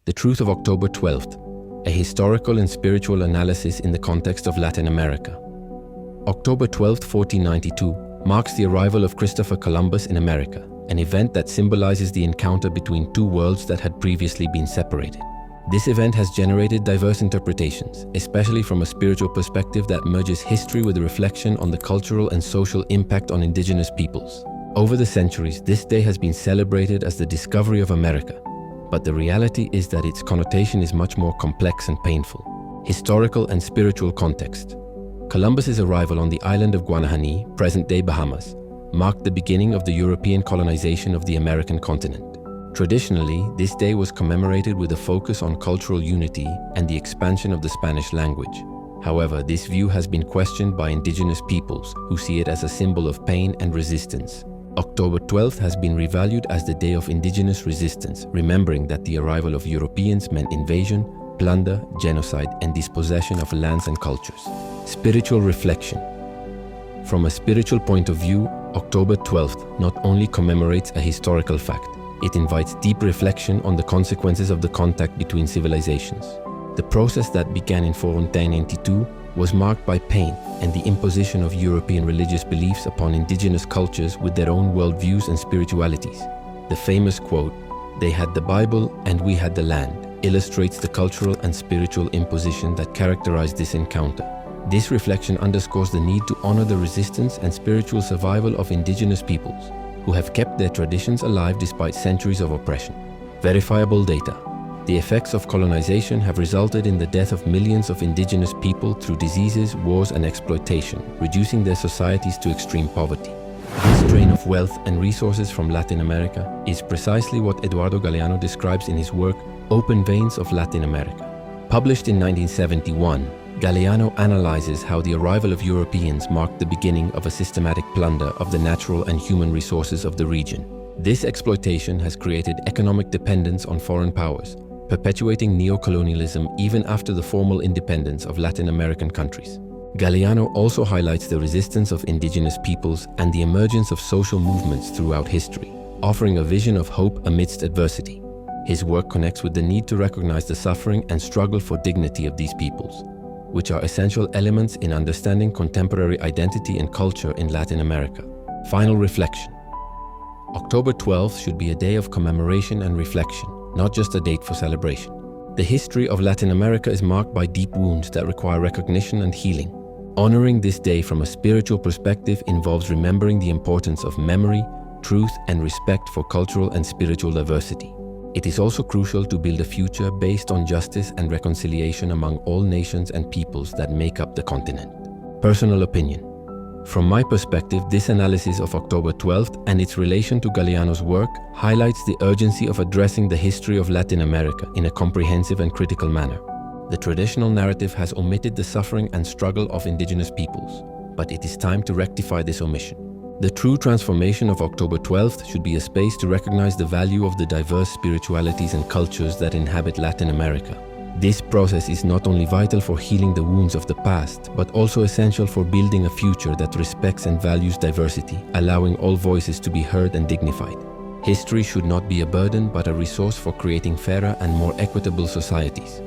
The Truth of October 12th, a historical and spiritual analysis in the context of Latin America. October 12, 1492, marks the arrival of Christopher Columbus in America, an event that symbolizes the encounter between two worlds that had previously been separated. This event has generated diverse interpretations, especially from a spiritual perspective that merges history with a reflection on the cultural and social impact on indigenous peoples. Over the centuries, this day has been celebrated as the discovery of America, but the reality is that its connotation is much more complex and painful. Historical and spiritual context. Columbus's arrival on the island of Guanahani, present-day Bahamas, marked the beginning of the European colonization of the American continent. Traditionally, this day was commemorated with a focus on cultural unity and the expansion of the Spanish language. However, this view has been questioned by indigenous peoples who see it as a symbol of pain and resistance. October 12th has been revalued as the Day of Indigenous Resistance, remembering that the arrival of Europeans meant invasion, plunder, genocide, and dispossession of lands and cultures. Spiritual reflection. From a spiritual point of view, October 12th not only commemorates a historical fact, it invites deep reflection on the consequences of the contact between civilizations. The process that began in 1492 was marked by pain and the imposition of European religious beliefs upon indigenous cultures with their own worldviews and spiritualities. The famous quote, "They had the Bible and we had the land," illustrates the cultural and spiritual imposition that characterized this encounter. This reflection underscores the need to honor the resistance and spiritual survival of indigenous peoples, who have kept their traditions alive despite centuries of oppression. Verifiable data. The effects of colonization have resulted in the death of millions of indigenous people through diseases, wars, and exploitation, reducing their societies to extreme poverty. This drain of wealth and resources from Latin America is precisely what Eduardo Galeano describes in his work, Open Veins of Latin America. Published in 1971, Galeano analyzes how the arrival of Europeans marked the beginning of a systematic plunder of the natural and human resources of the region. This exploitation has created economic dependence on foreign powers, perpetuating neocolonialism even after the formal independence of Latin American countries. Galeano also highlights the resistance of indigenous peoples and the emergence of social movements throughout history, offering a vision of hope amidst adversity. His work connects with the need to recognize the suffering and struggle for dignity of these peoples, which are essential elements in understanding contemporary identity and culture in Latin America. Final reflection. October 12th should be a day of commemoration and reflection, not just a date for celebration. The history of Latin America is marked by deep wounds that require recognition and healing. Honoring this day from a spiritual perspective involves remembering the importance of memory, truth, and respect for cultural and spiritual diversity. It is also crucial to build a future based on justice and reconciliation among all nations and peoples that make up the continent. Personal opinion. From my perspective, this analysis of October 12th and its relation to Galeano's work highlights the urgency of addressing the history of Latin America in a comprehensive and critical manner. The traditional narrative has omitted the suffering and struggle of indigenous peoples, but it is time to rectify this omission. The true transformation of October 12th should be a space to recognize the value of the diverse spiritualities and cultures that inhabit Latin America. This process is not only vital for healing the wounds of the past, but also essential for building a future that respects and values diversity, allowing all voices to be heard and dignified. History should not be a burden, but a resource for creating fairer and more equitable societies.